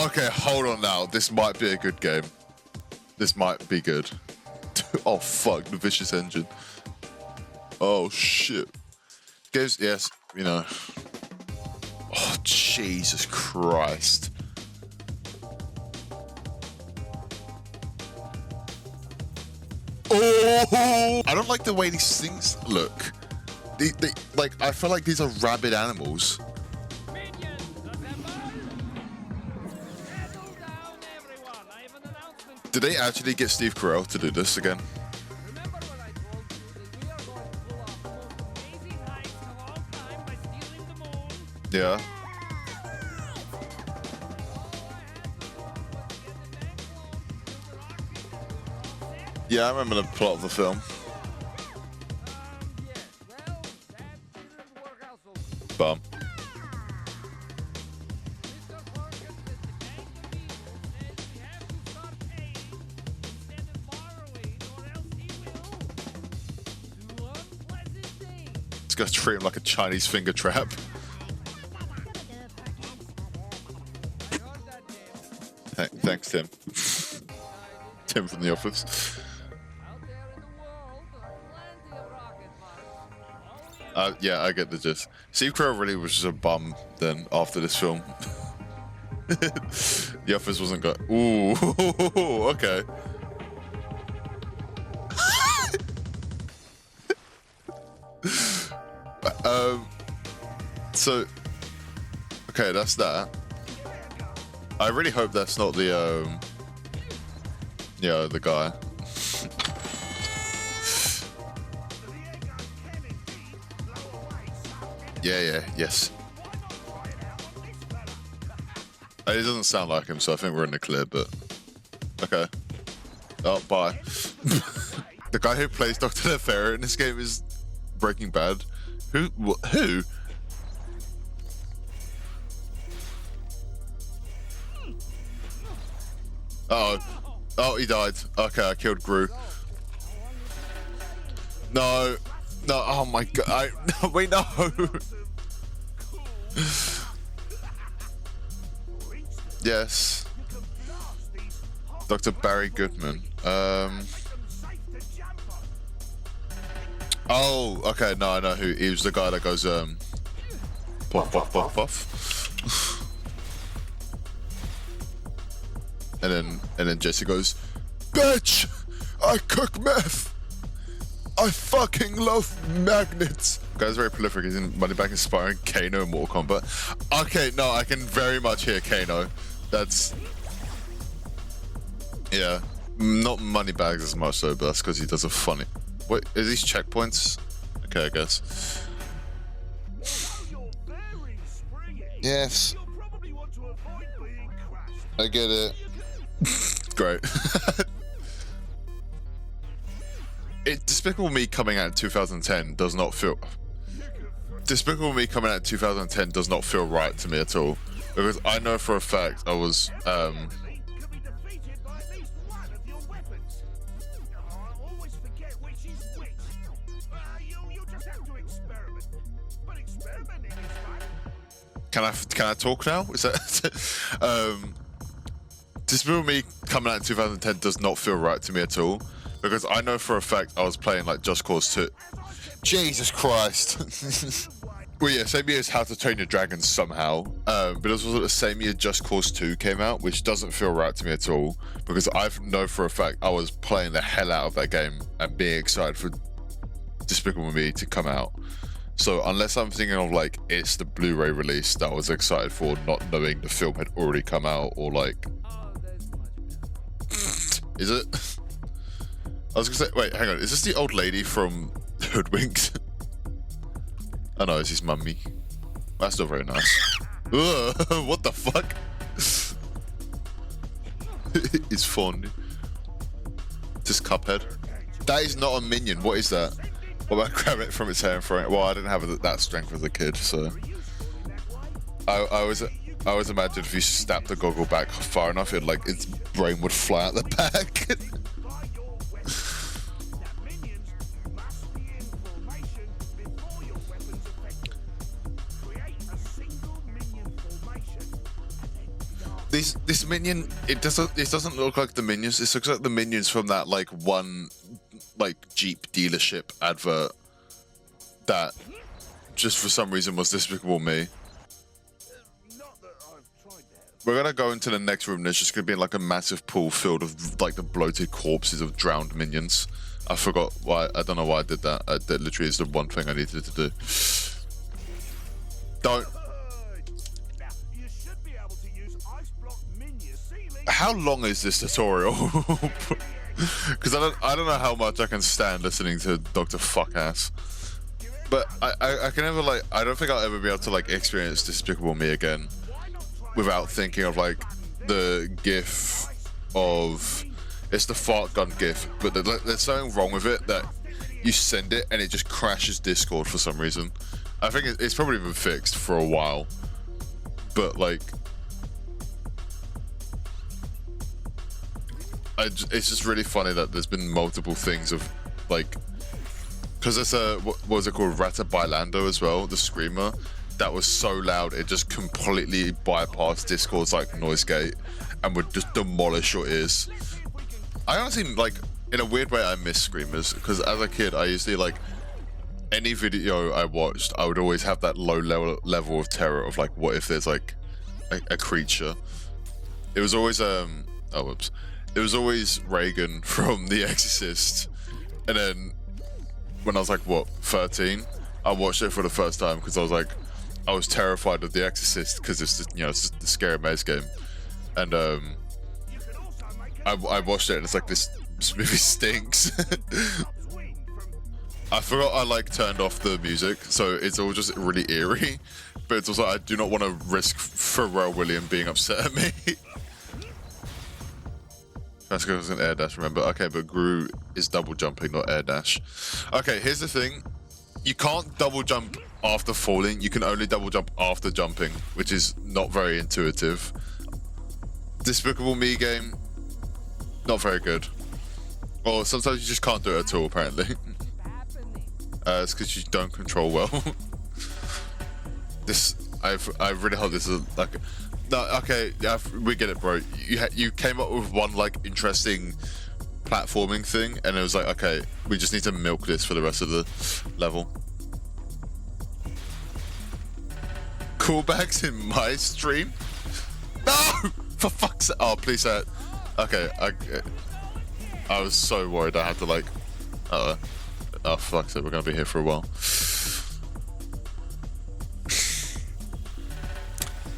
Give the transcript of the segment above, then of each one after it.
Okay, hold on now. This might be a good game. This might be good. Oh fuck, the vicious engine. Oh shit. Games, yes, you know. Oh Jesus Christ. Oh, I don't like the way these things look. They like, I feel like these are rabid animals. Did they actually get Steve Carell to do this again? Yeah. Yeah, I remember the plot of the film. Bum. This guy's treat him like a Chinese finger trap. Thanks, Tim. Tim from The Office. Yeah, I get the gist. Steve Carell really was just a bum then after this film. The Office wasn't good. Ooh, okay. So, okay, that's that. I really hope that's not the, yeah, the guy. Yeah, yes. It doesn't sound like him, so I think we're in the clear, but... Okay. Oh, bye. The guy who plays Dr. Nefera in this game is Breaking Bad. Who? Who? Oh, he died. Okay, I killed Gru. No, oh my god. No, wait, no. Yes. Dr. Barry Goodman. Oh, okay, no, I know who. He was the guy that goes, puff, puff, puff, puff. And then Jesse goes, bitch! I cook meth! I fucking love magnets! Guy's very prolific. He's in Moneyback inspiring Kano in Mortal Kombat. Okay, no, I can very much hear Kano. That's... Yeah. Not Moneybags as much though, but that's because he does a funny... Wait, are these checkpoints? Okay, I guess. Yes. I get it. Great. Despicable Me coming out in 2010 does not feel... Despicable Me coming out in 2010 does not feel right to me at all. Because I know for a fact I was... Can I talk now? Is that... Despicable Me coming out in 2010 does not feel right to me at all. Because I know for a fact I was playing like Just Cause 2. Jesus Christ. Well, yeah, same year as How to Train Your Dragon somehow. But this was the same year Just Cause 2 came out, which doesn't feel right to me at all. Because I know for a fact I was playing the hell out of that game and being excited for Despicable Me to come out. So unless I'm thinking of like, it's the Blu-ray release that I was excited for, not knowing the film had already come out, or like... Is it? I was gonna say, wait, hang on, is this the old lady from Hoodwinked? Oh no, it's his mummy. That's still very nice. Ugh, what the fuck? It's fun. Just Cuphead. That is not a minion, what is that? What about grab it from its hair and throw it? Well, I didn't have that strength as a kid, so... I always imagined if you snapped the goggle back far enough, it like its brain would fly out the back. this minion, it doesn't look like the minions. It looks like the minions from that like one like Jeep dealership advert that just for some reason was Despicable Me. We're gonna go into the next room. There's just gonna be like a massive pool filled with like the bloated corpses of drowned minions. I forgot why. I don't know why I did that. That literally is the one thing I needed to do. Don't. How long is this tutorial? Because I don't know how much I can stand listening to Dr. Fuckass. But I can never like, I don't think I'll ever be able to like experience Despicable Me again without thinking of like the gif of, it's the fart gun gif, but there's something wrong with it that you send it and it just crashes Discord for some reason. I think it's probably been fixed for a while, but like, it's just really funny that there's been multiple things of like, because there's what was it called, Rata Bailando as well, the screamer that was so loud it just completely bypassed Discord's like noise gate and would just demolish your ears. I honestly, like, in a weird way I miss screamers, because as a kid I usually like, any video I watched I would always have that low level of terror of like, what if there's like a creature. It was always it was always Reagan from The Exorcist, and then when I was like, what, 13, I watched it for the first time because I was terrified of The Exorcist because it's just, you know, it's just the scary maze game, and I watched it and it's like, this movie stinks. I forgot I like turned off the music, so it's all just really eerie, but it's also, I do not want to risk Pharrell Williams being upset at me. That's because it's an air dash, remember? Okay, but Gru is double jumping, not air dash. Okay, here's the thing. You can't double jump after falling. You can only double jump after jumping, which is not very intuitive. Despicable Me game, not very good. Or sometimes you just can't do it at all, apparently. It's because you don't control well. I really hope this is like... No, okay, yeah, we get it, bro. You came up with one like interesting platforming thing, and it was like, okay, we just need to milk this for the rest of the level. Callbacks in my stream? No, for fuck's sake! Oh, please say it. Okay, I was so worried I had to like. Oh, fuck's sake, we're gonna be here for a while.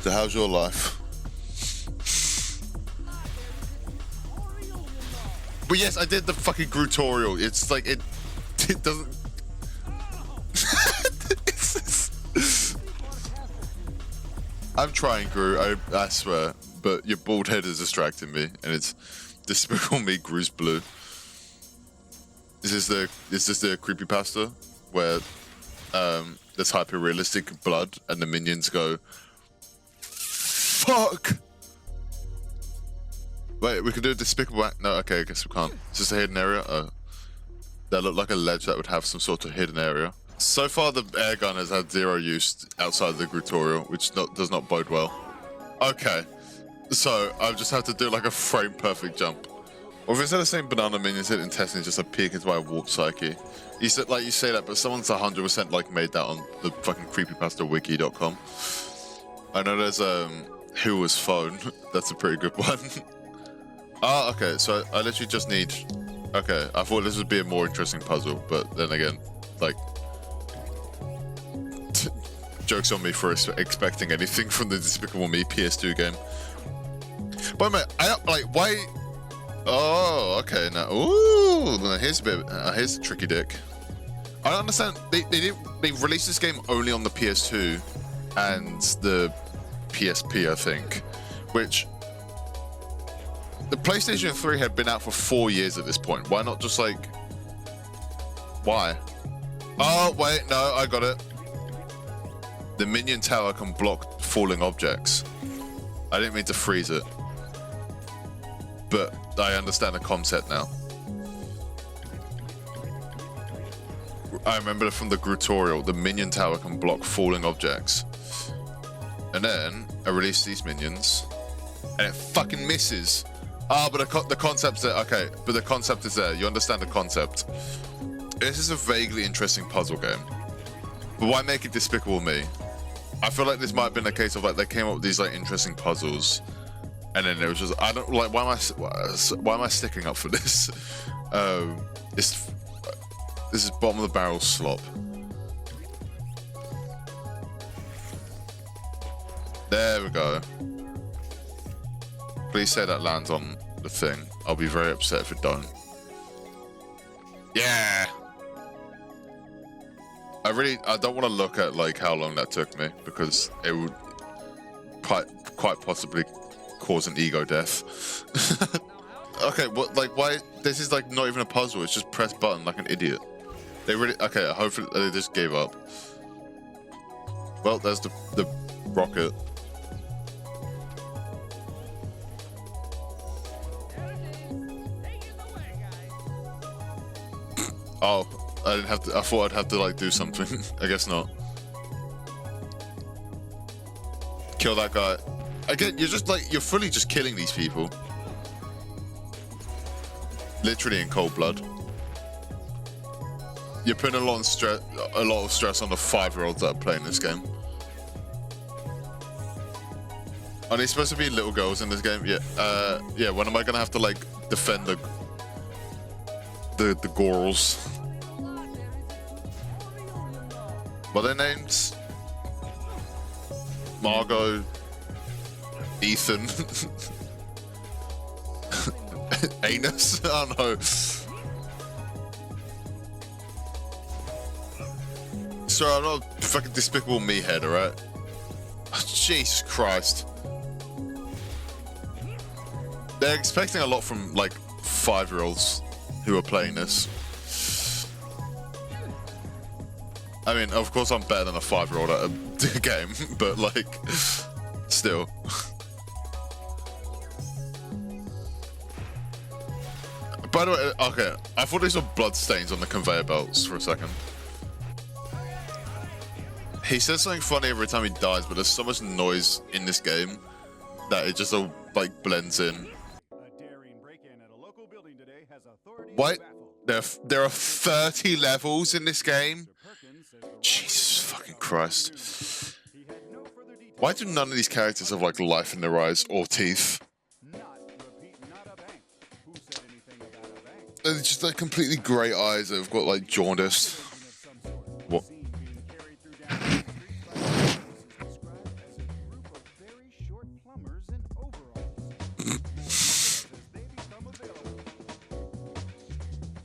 So how's your life? But yes, I did the fucking Grutorial. It's like, it doesn't... I'm trying, Gru, I swear, but your bald head is distracting me, and it's Despicable Me Gru's blue. Is this the creepypasta where there's hyper-realistic blood and the minions go, fuck! Wait, we could do a Despicable Act? No, okay, I guess we can't. Is this a hidden area? Oh. That looked like a ledge that would have some sort of hidden area. So far, the air gun has had zero use outside of the Grutorial, which does not bode well. Okay, so I just have to do like a frame-perfect jump. Or if instead of saying banana minions hit intestines, just a peek into my warp psyche. You said, like, you say that, but someone's 100% like made that on the fucking creepypastawiki.com. I know there's Who Was Phone. That's a pretty good one. Ah, okay, so I literally just need... Okay, I thought this would be a more interesting puzzle, but then again, like... Joke's on me for expecting anything from the Despicable Me PS2 game. But man, I don't, like, why... Oh, okay, now... Ooh, here's a bit... here's the tricky dick. I don't understand, they released this game only on the PS2 and the PSP, I think, which... The PlayStation 3 had been out for 4 years at this point. Why not just like... Why? Oh, wait, no, I got it. The minion tower can block falling objects. I didn't mean to freeze it. But I understand the concept now. I remember from the Grutorial, the minion tower can block falling objects. And then I released these minions. and it fucking misses. Ah, but the concept's there. Okay, but the concept is there. You understand the concept. This is a vaguely interesting puzzle game. But why make it Despicable Me? I feel like this might have been a case of like they came up with these like interesting puzzles, and then it was just I don't like why am I sticking up for this? This is bottom of the barrel slop. There we go. Please say that lands on the thing. I'll be very upset if it don't. Yeah. I don't want to look at like how long that took me because it would quite possibly cause an ego death. Okay, what like why this is like not even a puzzle, it's just press button like an idiot. They really okay, hopefully they just gave up. Well, there's the rocket. Oh, I didn't have to. I thought I'd have to like do something. I guess not. Kill that guy. Again, you're just like you're fully just killing these people. Literally in cold blood. You're putting a lot of stress on the 5-year-olds that are playing this game. Are they supposed to be little girls in this game? Yeah. Yeah. When am I gonna have to like defend the girls? What are their names? Margot, Ethan, Anus. I don't know. Sorry, I'm not a fucking Despicable Me head, alright? Oh, Jesus Christ. They're expecting a lot from like 5-year-olds who are playing this. I mean, of course I'm better than a 5-year-old at a game, but like, still. By the way, okay, I thought these were blood stains on the conveyor belts for a second. He says something funny every time he dies, but there's so much noise in this game that it just all like blends in. What? There are 30 levels in this game? Jesus fucking Christ. Why do none of these characters have like life in their eyes or teeth? They're just like completely grey eyes that have got like jaundice. What?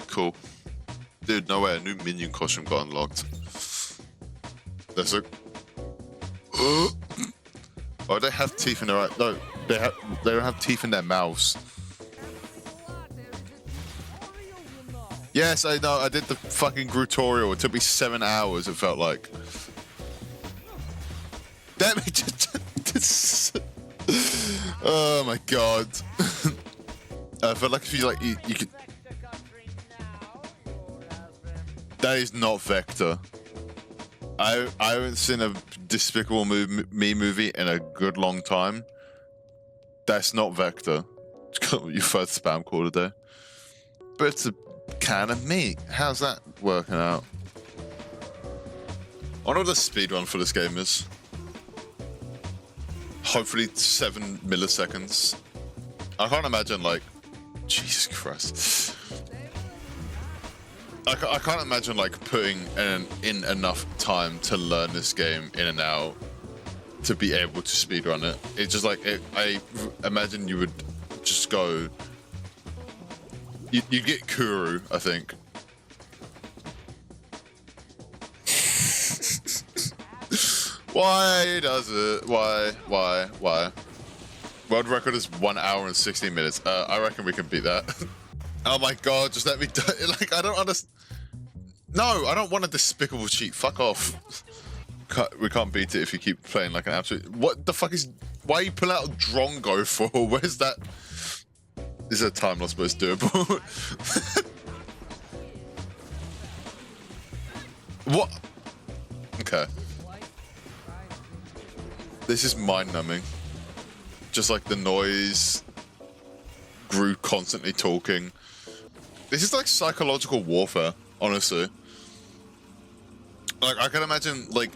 Cool. Dude, no way, a new minion costume got unlocked. There's a... Oh, they have teeth in their eyes. No, they don't have teeth in their mouths. Yes, I know, I did the fucking tutorial. It took me 7 hours, it felt like. Damn it! Oh my god. I felt like if you like, you could... That is not Vector. I haven't seen a Despicable Me movie in a good long time. That's not Vector. Your first spam call today. But it's a can of meat. How's that working out? I wonder what the speedrun for this game is. Hopefully 7 milliseconds. I can't imagine like... Jesus Christ. I can't imagine like putting in enough time to learn this game in and out to be able to speedrun it. It's just like, I imagine you would just go... You get Kuru, I think. Why does it? Why? World record is 1 hour and 16 minutes. I reckon we can beat that. Oh my god, just let me die. Like, I don't understand. No, I don't want a despicable cheat. Fuck off. We can't beat it if you keep playing like an absolute... What the fuck is... Why are you pulling out Drongo for? Where's that? Is a time loss, but it's doable. What? Okay. This is mind-numbing. just like the noise, Gru constantly talking. This is like psychological warfare, honestly. Like I can imagine like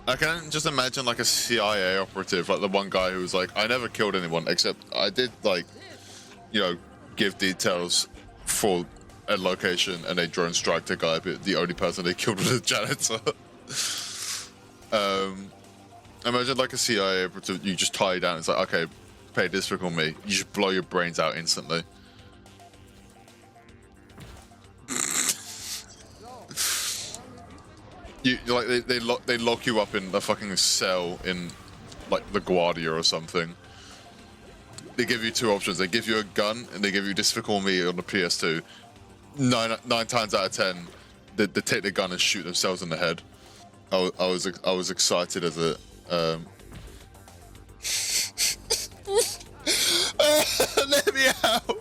I can just imagine like a CIA operative, like the one guy who was like, I never killed anyone, except I did like, you know, give details for a location and a drone strike the guy, but the only person they killed was a janitor. Imagine like a CIA operative, you just tie you down, it's like, okay, pay this for me. You just blow your brains out instantly. You like they lock you up in a fucking cell in like the Guardia or something. They give you two options. They give you a gun and they give you Despicable Me on the PS2. Nine times out of 10, they take the gun and shoot themselves in the head. I was excited as a let me out.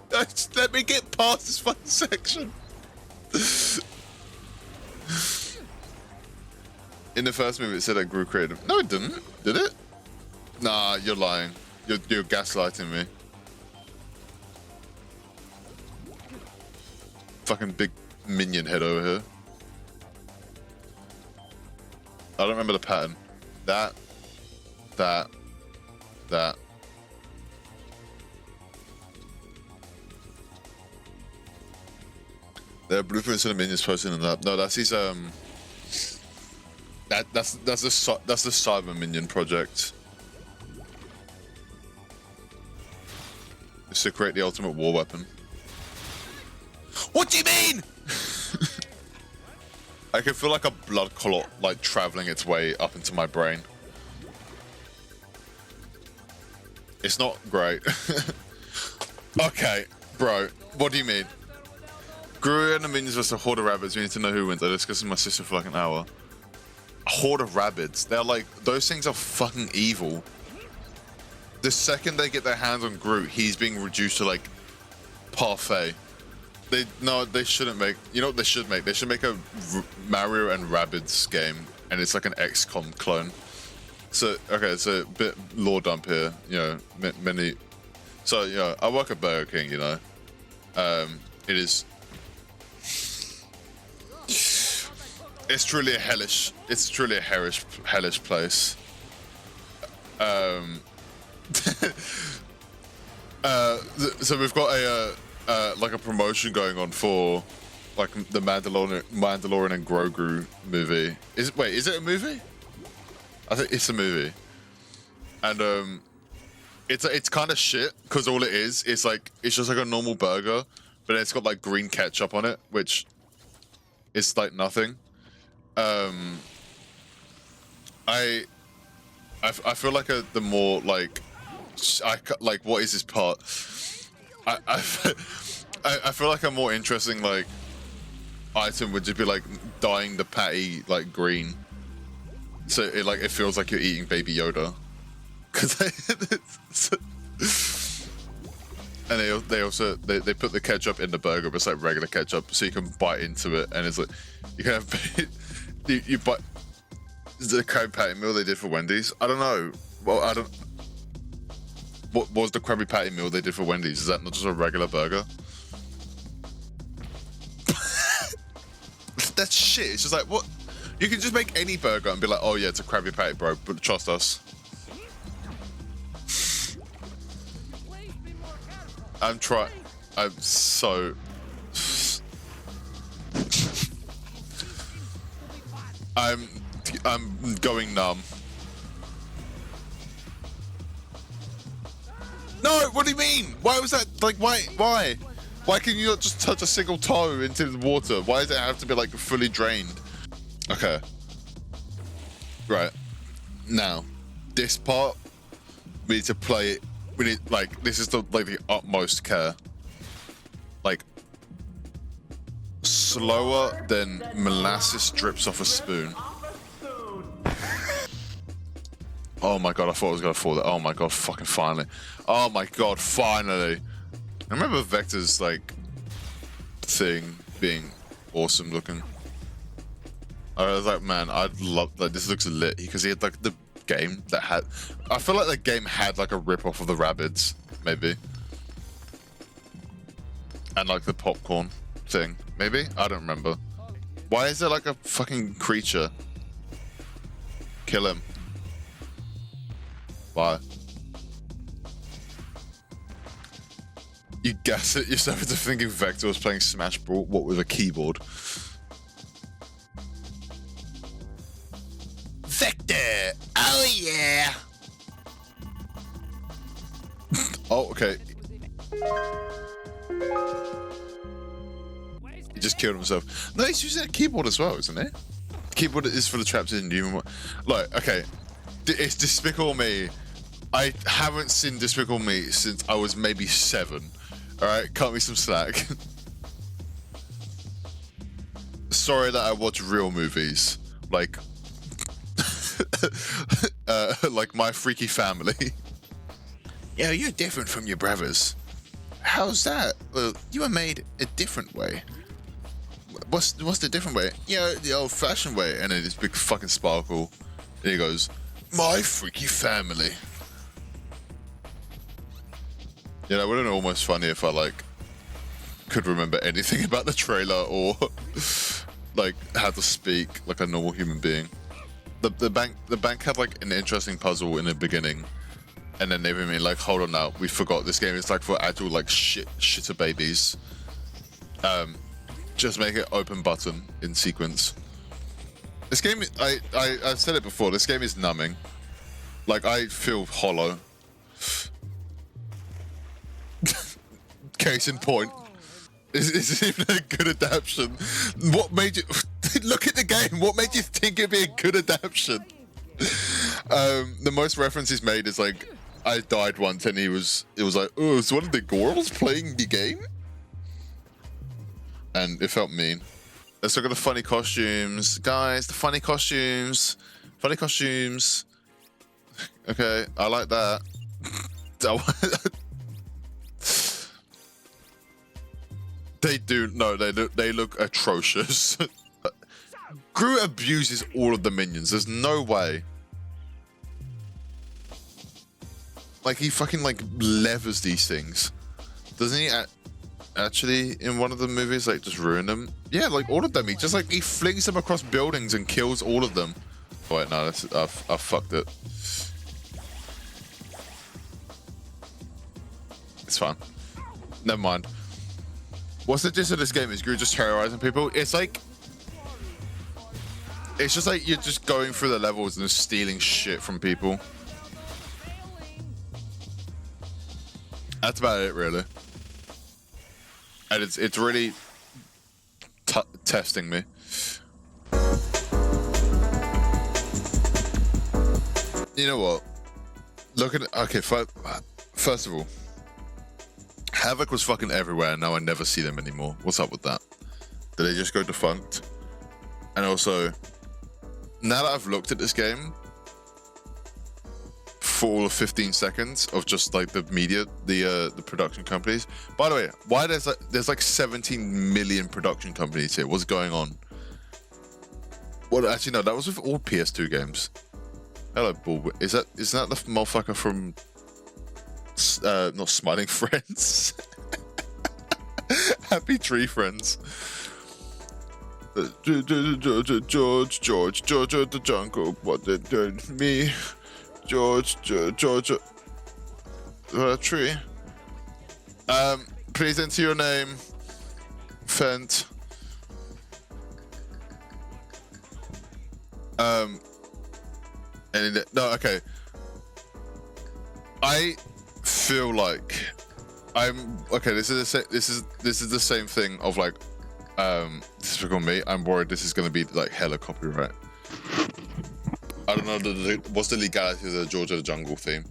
Let me get past this fucking section. In the first movie, it said that Gru created. No, it didn't. Did it? Nah, you're lying. You're gaslighting me. Fucking big minion head over here. I don't remember the pattern. That. There are blueprints of the minions posted in that. No, that's his That's the Cyber Minion project. It's to create the ultimate war weapon. What do you mean? I can feel like a blood clot like traveling its way up into my brain. It's not great. Okay, bro, what do you mean? Gru and the minions versus a horde of rabbits. We need to know who wins. I discussed with my sister for like an hour. A horde of rabbits. They're like, those things are fucking evil. The second they get their hands on Groot, he's being reduced to like parfait. They shouldn't make. You know what they should make? They should make a Mario and Rabbids game, and it's like an XCOM clone. So okay, so a bit lore dump here. You know, many. So you know, I work at Burger King. You know, it is. It's truly a hellish. It's truly a hellish place. So we've got a like a promotion going on for like the Mandalorian and Grogu movie. Is it a movie? I think it's a movie. And it's kind of shit because all it is like it's just like a normal burger, but it's got like green ketchup on it, which is like nothing. I feel like the more like what is this part? I feel like a more interesting like item would just be like dyeing the patty like green, so it feels like you're eating Baby Yoda. Cause and they also put the ketchup in the burger, but it's like regular ketchup, so you can bite into it, and it's like you can have you bite. Is it a Krabby Patty meal they did for Wendy's? I don't know. Well, I don't. What was the Krabby Patty meal they did for Wendy's? Is that not just a regular burger? That's shit. It's just like, what? You can just make any burger and be like, oh yeah, it's a Krabby Patty, bro, but trust us. I'm so... I'm going numb. No, what do you mean? Why was that? Like, why? Why can you not just touch a single toe into the water? Why does it have to be like fully drained? Okay. Right. Now, this part, we need to play it. We need, like, this is the utmost care. Like, slower than molasses drips off a spoon. Oh my god, I thought I was gonna fall there. Oh my god, fucking finally. Oh my god, finally. I remember Vector's like thing being awesome looking. I was like, man, I'd love like this looks lit because he had like the game that had. I feel like the game had like a rip off of the Rabbids, maybe, and like the popcorn thing, maybe. I don't remember. Why is there like a fucking creature? Kill him. Why? You gas it yourself into thinking Vector was playing Smash Brawl, what, with a keyboard? Vector! Oh yeah! Oh, okay. He just killed himself. No, he's using a keyboard as well, isn't it? The keyboard is for the traps in human. Like, okay. It's Despicable Me. I haven't seen Despicable Me since I was maybe 7. Alright, cut me some slack. Sorry that I watch real movies. Like... like My Freaky Family. Yeah, you're different from your brothers. How's that? Well, you were made a different way. What's the different way? Yeah, the old-fashioned way. And then this big fucking sparkle. And he goes, My Freaky Family. Yeah, that would have been almost funny if I like could remember anything about the trailer or like how to speak like a normal human being. The bank had like an interesting puzzle in the beginning, and then they were like, hold on now, we forgot this game is like for actual like shitter babies. Just make it open button in sequence. This game, I've said it before, this game is numbing. Like I feel hollow. Case in point. Is it even a good adaptation? What made you look at the game? What made you think it'd be a good adaptation? The most references made is like, I died once, and it was like, oh, is one of the girls playing the game? And it felt mean. Let's look at the funny costumes, guys. The funny costumes, funny costumes. Okay, I like that. They do, no, they look atrocious. Gru abuses all of the minions. There's no way. Like, he fucking, like, levers these things. Doesn't he actually, in one of the movies, like, just ruin them? Yeah, like, all of them. He just, like, he flings them across buildings and kills all of them. Oh, wait, no, I fucked it. It's fine. Never mind. What's the gist of this game? Is Gru just terrorizing people? It's like... It's just like you're just going through the levels and just stealing shit from people. That's about it, really. And it's really testing me. You know what? Look at it. Okay, first of all, Havoc was fucking everywhere, and now I never see them anymore. What's up with that? Did they just go defunct? And also, now that I've looked at this game for all of 15 seconds of just like the media, the production companies. By the way, why there's like 17 million production companies here? What's going on? Well, actually no, that was with all PS2 games. Hello, Bull. Isn't that the motherfucker from not Smiling Friends? Happy Tree Friends. George the jungle, what did me? George, tree. Please enter your name. Fent. No, okay. I feel like I'm okay. This is the same thing of like, Despicable Me. I'm worried this is going to be like hella copyright. I don't know what's the legality of the George of the Jungle theme.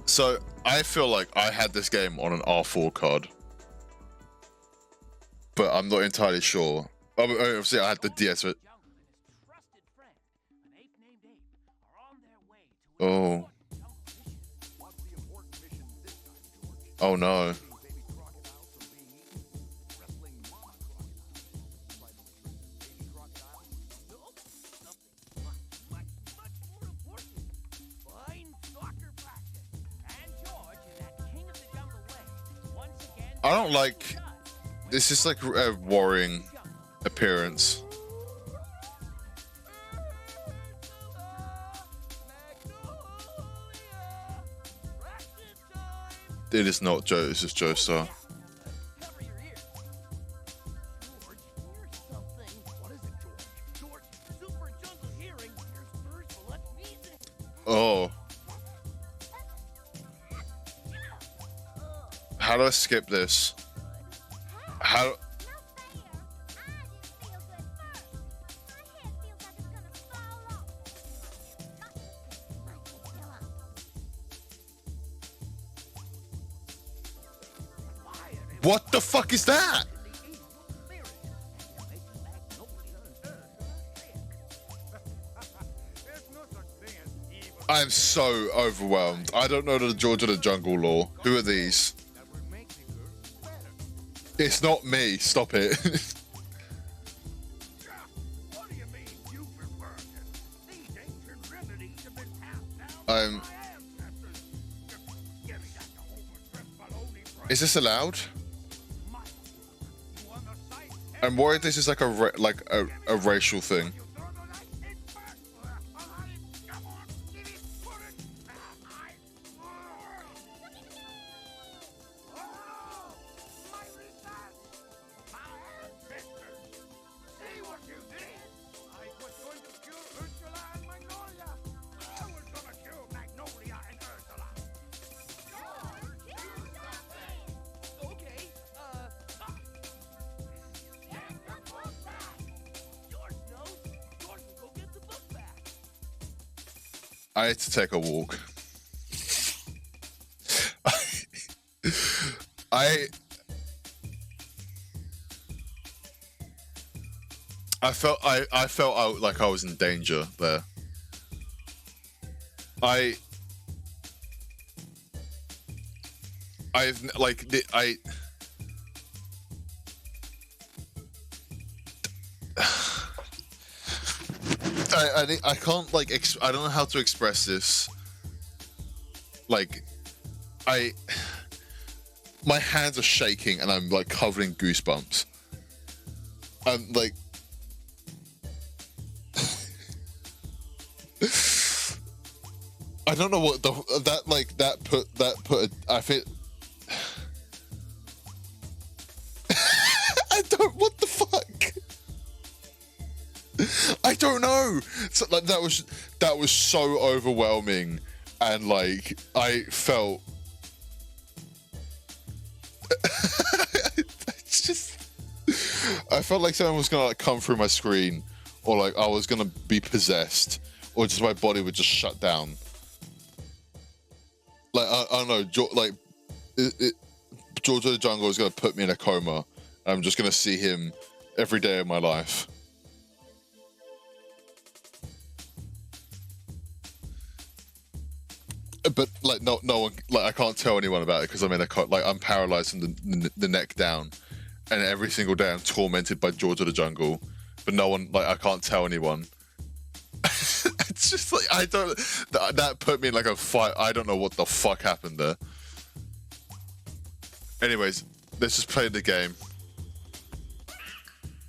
So I feel like I had this game on an R4 card, but I'm not entirely sure. Obviously, I had the DS. Oh no. I don't like. This is like a worrying appearance. It is not Joe. It's just Joestar. Oh. How do I skip this? How? What the fuck is that? I'm so overwhelmed. I don't know the George of the Jungle lore. Who are these? It's not me. Stop it. Is this allowed? I'm worried this is like a racial thing. I had to take a walk. I felt out like I was in danger there. I can't like I don't know how to express this. Like, my hands are shaking and I'm like covered in goosebumps. I'm like, I don't know what I feel. I don't. What the fuck? I don't know. So, like, that was so overwhelming, and like I felt. It's just. I felt like someone was gonna like come through my screen, or like I was gonna be possessed, or just my body would just shut down. Like I don't know, George of the Jungle is gonna put me in a coma, and I'm just gonna see him every day of my life. But like no one, like I can't tell anyone about it because I'm in a like I'm paralyzed from the neck down, and every single day I'm tormented by George of the Jungle, but no one, like I can't tell anyone. It's just like I don't. That put me in like a fight. I don't know what the fuck happened there. Anyways, let's just play the game.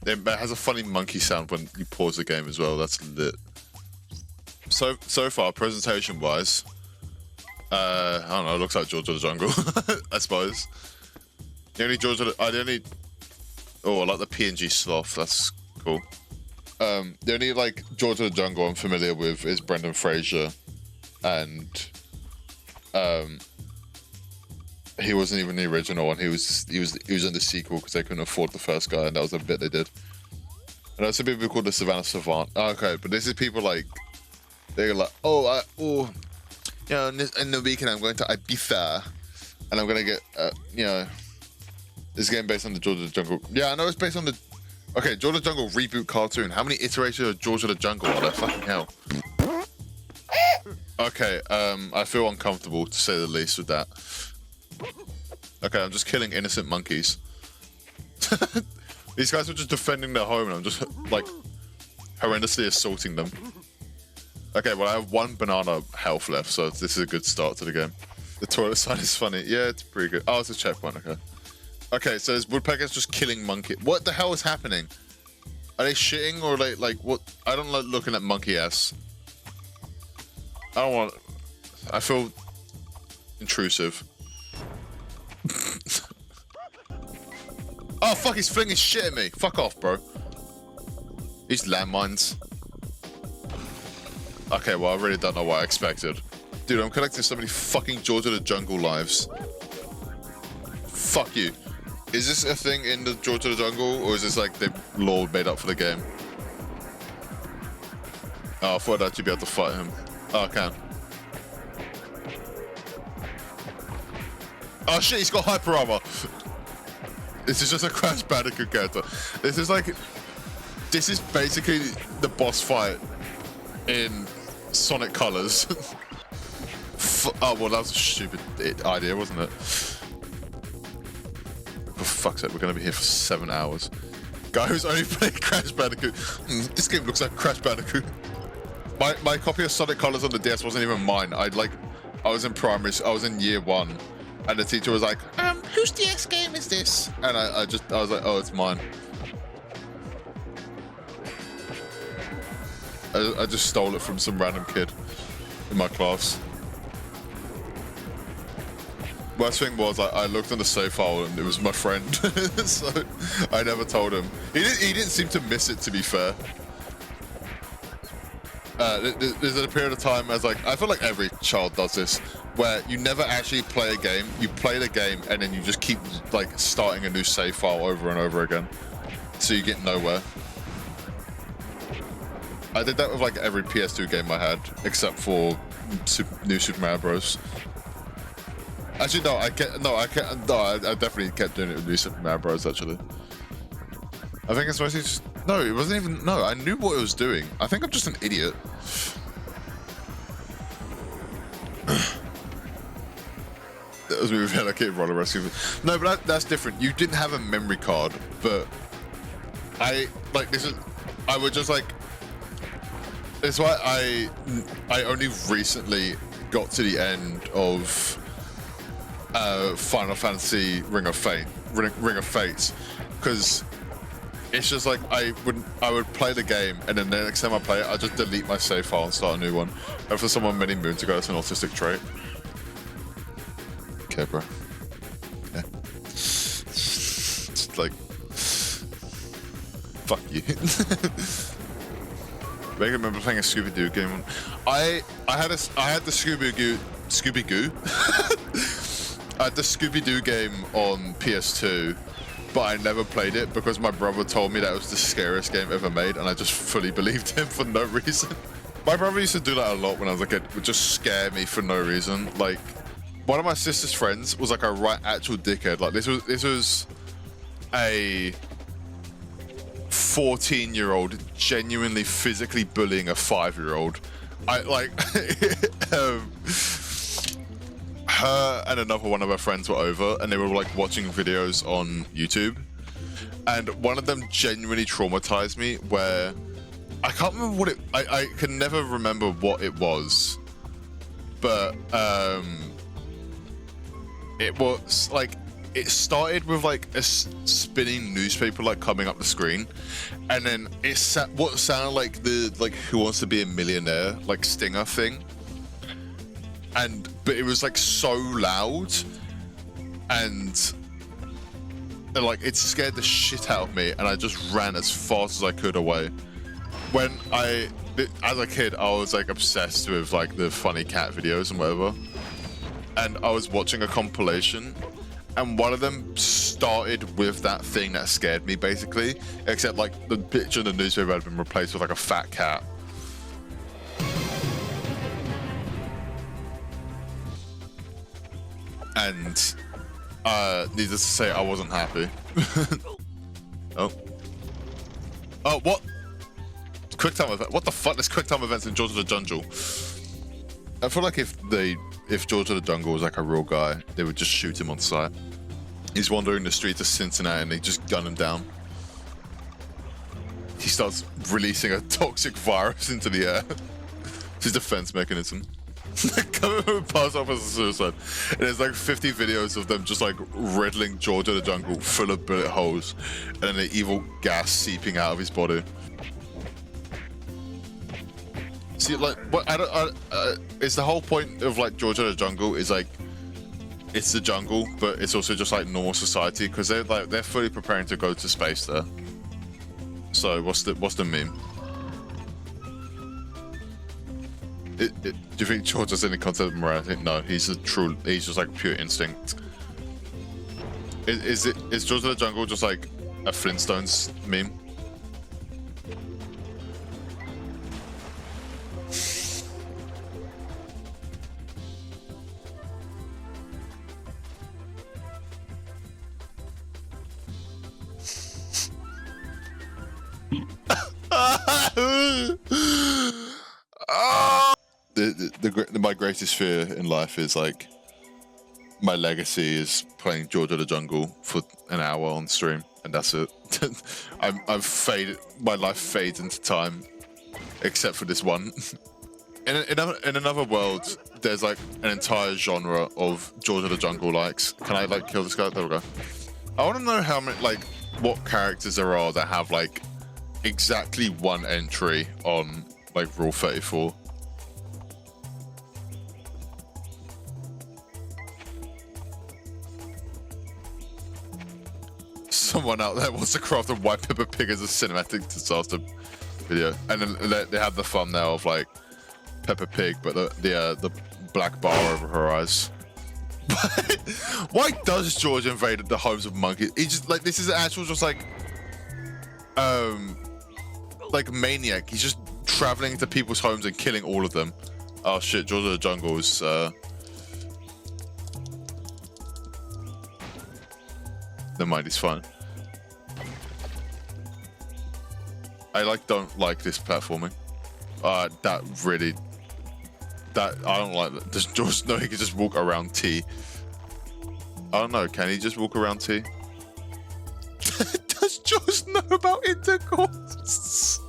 It has a funny monkey sound when you pause the game as well. That's lit. So far, presentation wise. I don't know, it looks like George of the Jungle, I suppose. The only oh, I like the PNG sloth, that's cool. The only like George of the Jungle I'm familiar with is Brendan Fraser, and he wasn't even the original one. He was in the sequel because they couldn't afford the first guy, and that was a bit they did. And there's some people called the Savannah Savant. Oh, okay, but this is people like they're like, you know, in the weekend I'm going to Ibiza, and I'm gonna get, you know, this game based on the George of the Jungle. Yeah, I know it's based on the. Okay, George of the Jungle reboot cartoon. How many iterations of George of the Jungle are there? Fucking hell. Okay, I feel uncomfortable to say the least with that. Okay, I'm just killing innocent monkeys. These guys were just defending their home and I'm just, like, horrendously assaulting them. Okay, well, I have 1 banana health left, so this is a good start to the game. The toilet sign is funny. Yeah, it's pretty good. Oh, it's a checkpoint, okay. Okay, so there's woodpeckers just killing monkey. What the hell is happening? Are they shitting or like what? I don't like looking at monkey ass. I don't want. I feel intrusive. Oh fuck! He's flinging shit at me. Fuck off, bro. These landmines. Okay, well, I really don't know what I expected. Dude, I'm collecting so many fucking George of the Jungle lives. Fuck you. Is this a thing in the George of the Jungle, or is this like the lore made up for the game? Oh, I thought I'd actually be able to fight him. Oh, I can. Oh shit, he's got hyper armor. This is just a Crash Bandicoot character. This is basically the boss fight in Sonic Colors. Oh, well, that was a stupid idea, wasn't it? For fuck's sake, we're going to be here for 7 hours. Guy who's only playing Crash Bandicoot. This game looks like Crash Bandicoot. My copy of Sonic Colors on the DS wasn't even mine. I was in primary, I was in year 1. And the teacher was like, whose DS game is this? And I was like, oh, it's mine. I just stole it from some random kid in my class. Worst thing was, I looked on the save file and it was my friend, so I never told him. He didn't seem to miss it, to be fair. There's a period of time as I feel like every child does this, where you never actually play a game. You play the game and then you just keep like starting a new save file over and over again, so you get nowhere. I did that with like every PS2 game I had, except for New Super Mario Bros. Actually, no, I definitely kept doing it with New Super Mario Bros. Actually, I think it's mostly just no. It wasn't even no. I knew what it was doing. I think I'm just an idiot. That was me with a kid roller rescue. No, but that's different. You didn't have a memory card, but I would just like. It's why I only recently got to the end of Final Fantasy Ring of Fate, because it's just like I would play the game and then the next time I play it, I just delete my save file and start a new one. And for someone many moons ago, that's an autistic trait. Okay, bro. Yeah. Just like, fuck you. I remember playing a Scooby-Doo game. I had the Scooby-Doo. I had the Scooby-Doo game on PS2, but I never played it because my brother told me that it was the scariest game ever made, and I just fully believed him for no reason. My brother used to do that a lot when I was a kid. Would just scare me for no reason. Like, one of my sister's friends was like a right actual dickhead. Like, this was a 14-year-old genuinely physically bullying a 5-year-old. Her and another one of her friends were over and they were like watching videos on YouTube, and one of them genuinely traumatized me where I can't remember what I can never remember what it was, but it was like, it started with like a spinning newspaper like coming up the screen, and then what sounded like the Who Wants to Be a Millionaire like stinger thing, but it was like so loud, and like it scared the shit out of me, and I just ran as fast as I could away. When as a kid, I was like obsessed with like the funny cat videos and whatever, and I was watching a compilation. And one of them started with that thing that scared me, basically. Except, like, the picture in the newspaper had been replaced with, like, a fat cat. And, needless to say, I wasn't happy. Oh. Oh, what? QuickTime event. What the fuck? There's QuickTime events in George of the Jungle. I feel like if George of the Jungle was like a real guy, they would just shoot him on sight. He's wandering the streets of Cincinnati and they just gun him down. He starts releasing a toxic virus into the air. It's his defense mechanism. Coming past off as a suicide. And there's like 50 videos of them just like riddling George of the Jungle full of bullet holes and then the evil gas seeping out of his body. See, like, what it's the whole point of like George of the Jungle is like it's the jungle, but it's also just like normal society because they're fully preparing to go to space there. So what's the meme? Do you think George has any concept of morality? No, he's just like pure instinct. Is George of the Jungle just like a Flintstones meme? My greatest fear in life is like my legacy is playing George of the Jungle for an hour on stream, and that's it. I've faded. My life fades into time, except for this one. In another world, there's like an entire genre of George of the Jungle likes. Can I like kill this guy? There we go. I want to know how many, like, what characters there are that have like exactly one entry on like Rule 34. Someone out there wants to craft a White Pepper Pig as a cinematic disaster video, and then they have the thumbnail of like Peppa Pig, but the black bar over her eyes. Why does George invade the homes of monkeys? He just like, this is an actual just like maniac. He's just traveling to people's homes and killing all of them. Oh shit, George of the Jungle is never mind, he's fine. I don't like this platforming. I don't like that. Does George know he can just walk around T? I don't know, can he just walk around T? Does George know about intercourse?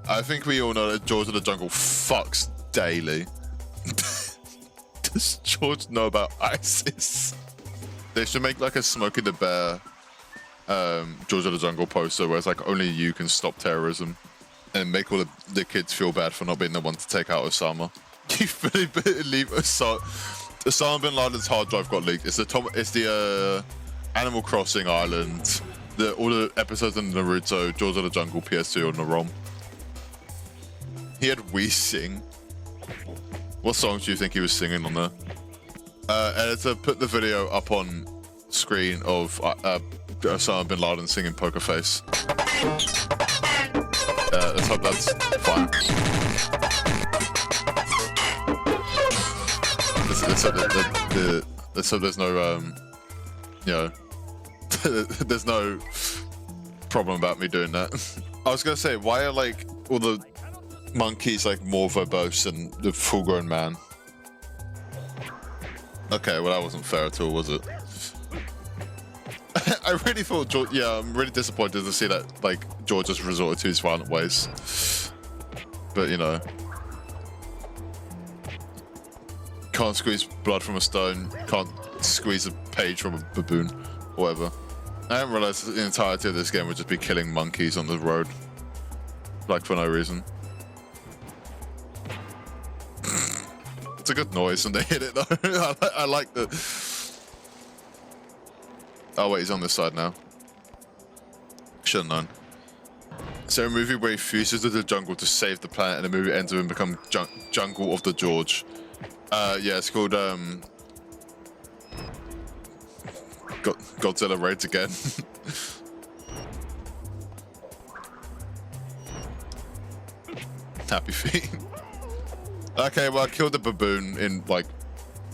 I think we all know that George of the Jungle fucks daily. Does George know about ISIS? They should make like a Smokey the Bear George of the Jungle poster where it's like only you can stop terrorism, and make all the kids feel bad for not being the one to take out Osama. You really believe Osama bin Laden's hard drive got leaked? It's the Animal Crossing island, all the episodes in Naruto, George of the Jungle, PS2 on the ROM. He had We Sing. What songs do you think he was singing on there? Editor, put the video up on screen of Osama bin Laden singing Poker Face. Let's hope that's fine. Let's hope there's no, you know, there's no problem about me doing that. I was gonna say, why are like all the monkeys like more verbose than the full-grown man? Okay, well that wasn't fair at all, was it? I really thought George, yeah, I'm really disappointed to see that like George has resorted to his violent ways. But you know, can't squeeze blood from a stone, can't squeeze a page from a baboon, or whatever. I didn't realize the entirety of this game would just be killing monkeys on the road, like for no reason. It's a good noise when they hit it though. I like the... Oh wait, he's on this side now. Should've known. So a movie where he fuses with the jungle to save the planet, and the movie ends with him become Jungle of the George. Yeah, it's called Godzilla Raids Again. Happy feet. Okay, well I killed the baboon in like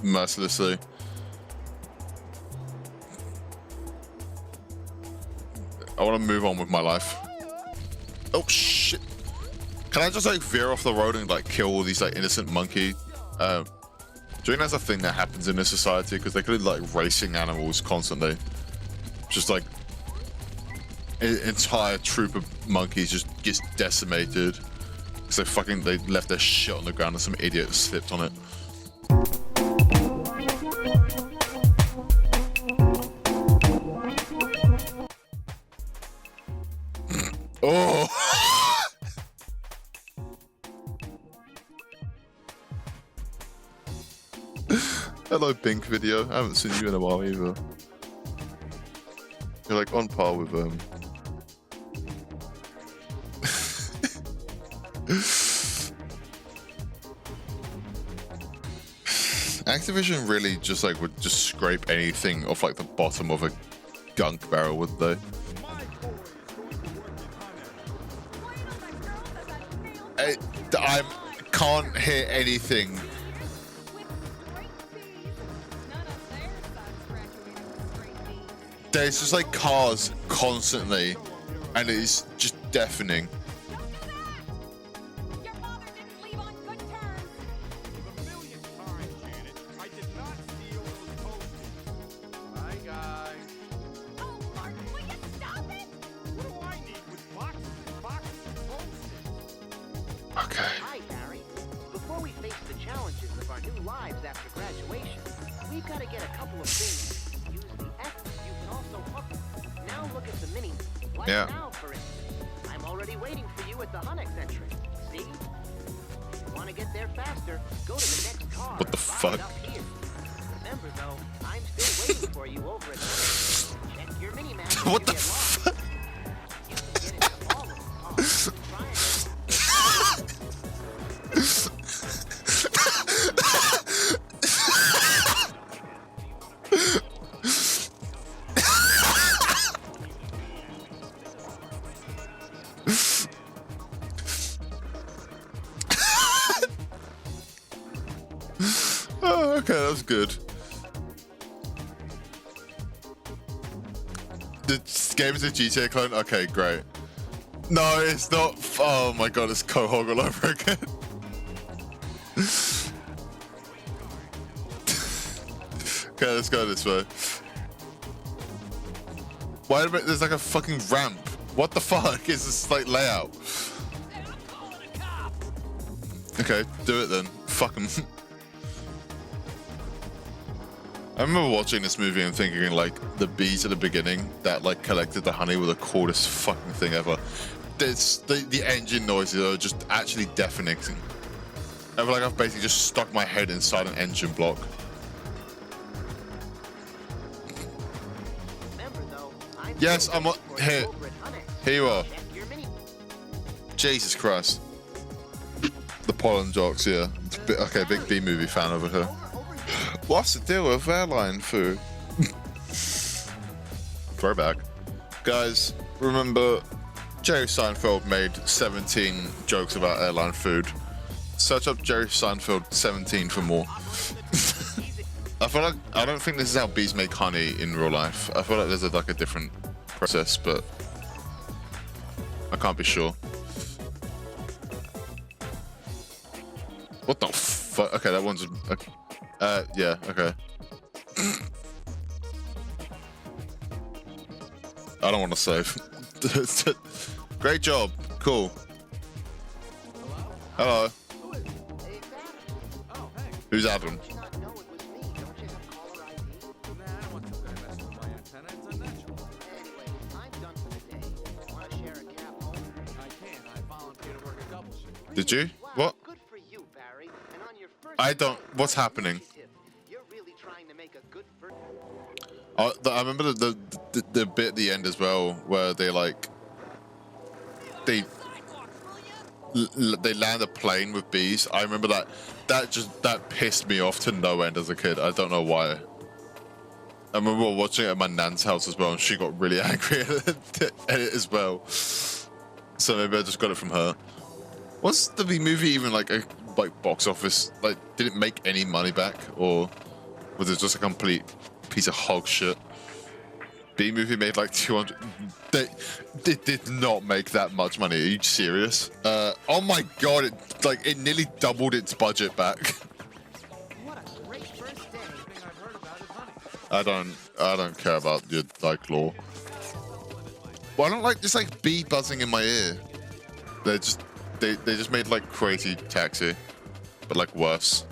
mercilessly. I want to move on with my life. Oh shit! Can I just like veer off the road and like kill all these like innocent monkey Do you think that's a thing that happens in this society? Because they could like racing animals constantly. Just like an entire troop of monkeys just gets decimated. Because they left their shit on the ground and some idiot slipped on it. Oh! Hello, Bink video. I haven't seen you in a while either. You're like on par with Activision really just like would just scrape anything off like the bottom of a gunk barrel, would they? I can't hear anything. There's just like cars constantly, and it is just deafening. Okay. Hi, Barry. Before we face the challenges of our new lives after graduation, we've got to get a couple of things. Use the X, you can also hook. Now look at the mini. Like now, for instance. I'm already waiting for you at the Zanac X entrance. See? If you want to get there faster, go to the next car. What the fuck? Up here. Remember, though, I'm still waiting for you over at the... Check your mini-map. What the fuck? You can get into all of the cars. Try it. Oh, okay, that was good. The game is a GTA clone? Okay, great. No, it's not. Oh my god, it's Quahog all over again. Okay, let's go this way. Why there's like a fucking ramp? What the fuck is this like layout? Okay, do it then. Fuck 'em. I remember watching this movie and thinking like the bees at the beginning that like collected the honey were the coolest fucking thing ever. The engine noises are just actually deafening. I feel like I've basically just stuck my head inside an engine block. Yes, I'm here. Here you are. Jesus Christ. The pollen jocks, yeah. Okay, big B movie fan over here. What's the deal with airline food? Throwback. Guys, remember Jerry Seinfeld made 17 jokes about airline food. Search up Jerry Seinfeld 17 for more. I feel like I don't think this is how bees make honey in real life. I feel like there's like a different process, but I can't be sure. What the fuck? Okay, that one's okay. Yeah, okay. I don't want to save. Great job. Cool. Hello. Who's Adam? Did you? What? I don't. What's happening? I remember the bit at the end as well where they like they land a plane with bees. I remember that. That pissed me off to no end as a kid. I don't know why. I remember watching it at my nan's house as well, and she got really angry at it as well. So maybe I just got it from her. Was the movie even like a box office? Like, did it make any money back, or was it just a complete piece of hog shit? B movie made like 200. They did not make that much money. Are you serious? Oh my god! It nearly doubled its budget back. I don't care about your like lore. Well, I don't like just like bee buzzing in my ear. They just made like Crazy Taxi, but like worse.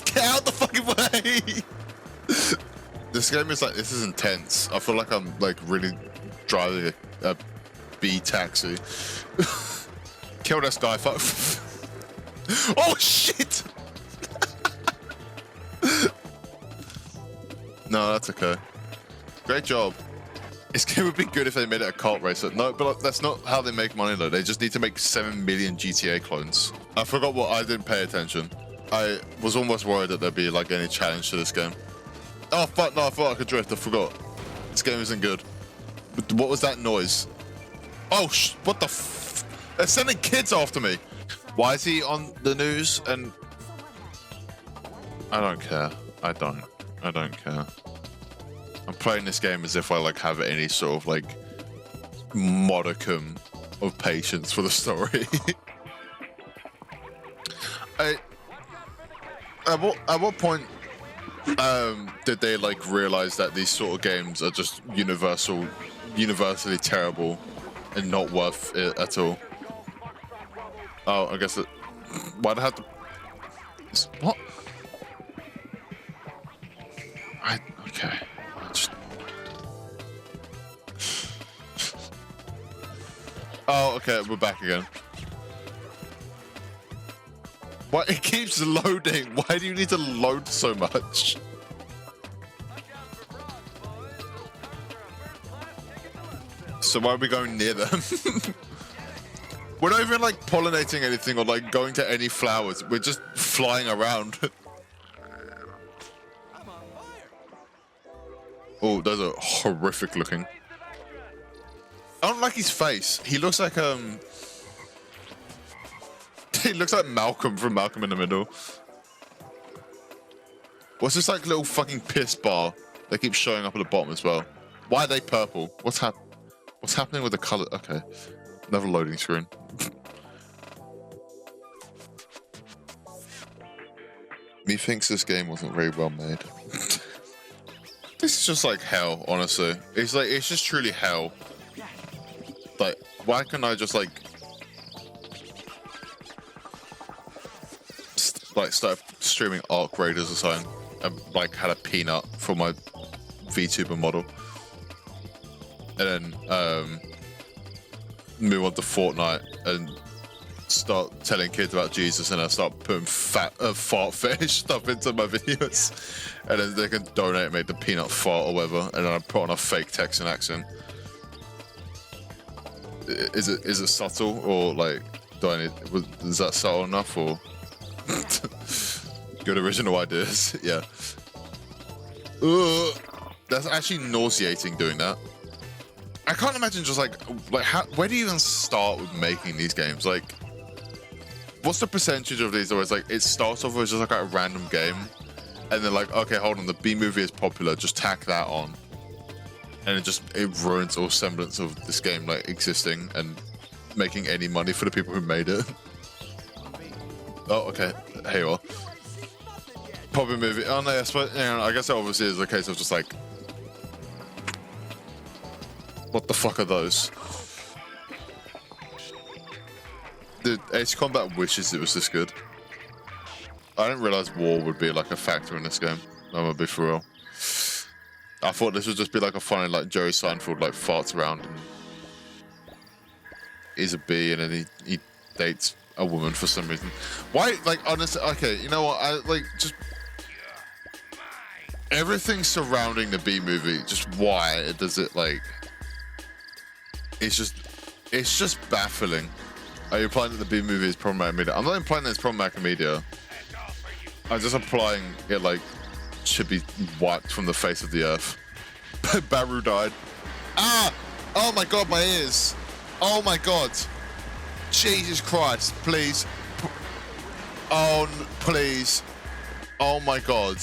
Get out the fucking way! This game is like, this is intense. I feel like I'm like really driving a bee taxi. Kill this guy, fuck. Oh shit! No, that's okay. Great job. This game would be good if they made it a kart racer. No, but that's not how they make money though. They just need to make 7 million GTA clones. I forgot what, I didn't pay attention. I was almost worried that there'd be like any challenge to this game. Oh fuck, no, I thought I could drift, I forgot. This game isn't good. But what was that noise? Oh, what the f— they're sending kids after me. Why is he on the news? And I don't care. I don't care. I'm playing this game as if I like have any sort of like modicum of patience for the story. At what point did they like realize that these sort of games are just universally terrible and not worth it at all? Oh, I guess it. Why'd I have to? What? Okay. Oh, okay, we're back again. What? It keeps loading. Why do you need to load so much? So why are we going near them? We're not even like pollinating anything or like going to any flowers. We're just flying around. Oh, those are horrific looking. I don't like his face. He looks like he looks like Malcolm from Malcolm in the Middle. What's this like little fucking piss bar that keeps showing up at the bottom as well? Why are they purple? What's happening with the color? Okay, another loading screen. Methinks this game wasn't very well made. This is just like hell, honestly. It's just truly hell. Like, why can't I just like start streaming Arc Raiders or something? And like had a peanut for my VTuber model, and then move on to Fortnite and start telling kids about Jesus, and I start putting fart fetish stuff into my videos, and then they can donate and make the peanut fart or whatever, and then I put on a fake Texan accent. Is it subtle, or like is that subtle enough, or good original ideas? Yeah. Ugh. That's actually nauseating doing that. I can't imagine just like where do you even start with making these games? Like, what's the percentage of these where it's like it starts off as just like a random game, and then like, okay, hold on, the B movie is popular, just tack that on, and it ruins all semblance of this game like existing and making any money for the people who made it. Oh, okay, here you are. Popular movie. Oh no, I guess that obviously is a case of just like, what the fuck are those? Dude, Ace Combat wishes it was this good. I didn't realize war would be like a factor in this game. I'm gonna be for real. I thought this would just be like a funny like Jerry Seinfeld like farts around and he's a bee and then he dates a woman for some reason. Why, like, honestly, okay, you know what, I like just everything surrounding the B movie, just why does it like, it's just baffling. Are you implying that the B movie is problematic media? I'm not implying that it's problematic media. I'm just implying it like should be wiped from the face of the earth. Baru died. Ah! Oh my god, my ears. Oh my god. Jesus Christ, please. Oh, please. Oh my god.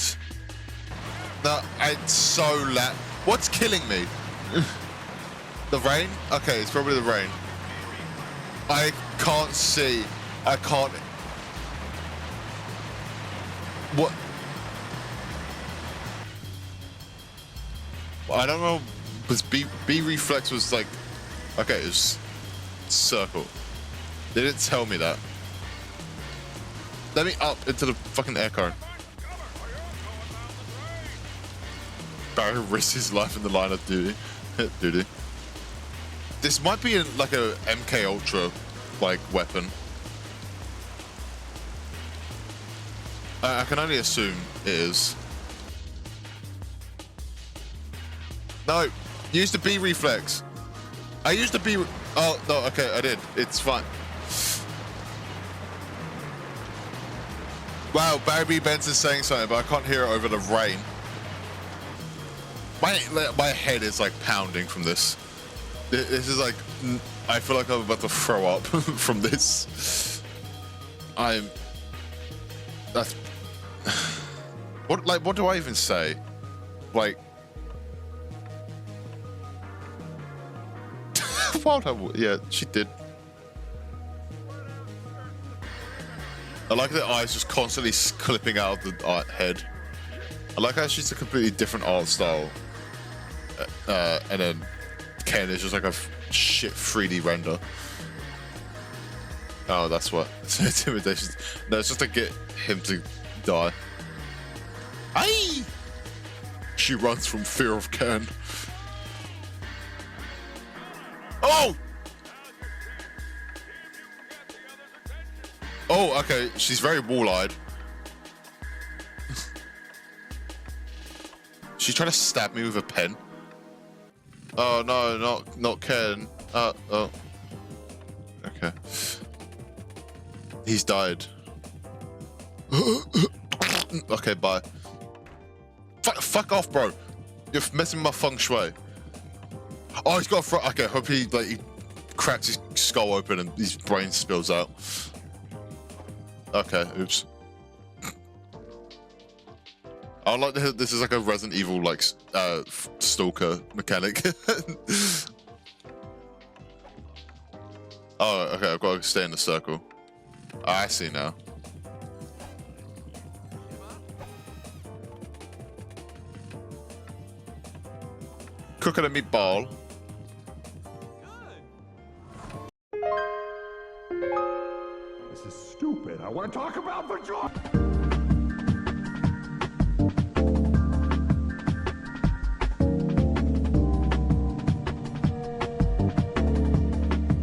No, it's so loud. What's killing me? The rain? Okay, it's probably the rain. I can't see. I can't. What? I don't know, because B reflex was like, okay, it was circle. They didn't tell me that. Let me up into the fucking air current. Barry risks his life in the line of duty. Duty. This might be like a MK Ultra like weapon. I can only assume it is. No, use the B reflex. I used the B. Oh no, okay, I did. It's fine. Wow, Barry B. Benson's saying something, but I can't hear it over the rain. My head is like pounding from this. This is like, I feel like I'm about to throw up from this. That's, what do I even say? Like, yeah, she did. I like that eyes just constantly clipping out of the head. I like how she's a completely different art style. And then Ken is just like a shit 3D render. Oh, that's what. Intimidation. No, it's just to get him to die. Aye! She runs from fear of Ken. Oh! Oh, okay. She's very wall-eyed. She's trying to stab me with a pen. Oh no, not Ken. Oh. Okay. He's died. Okay, bye. Fuck off, bro. You're messing with my feng shui. Oh, he's got a front. Okay, hope he cracks his skull open and his brain spills out. Okay, oops. I like that this is like a Resident Evil like stalker mechanic. Oh, okay, I've got to stay in the circle. Oh, I see now. Cooking a meatball. This is stupid. I want to talk about the joy.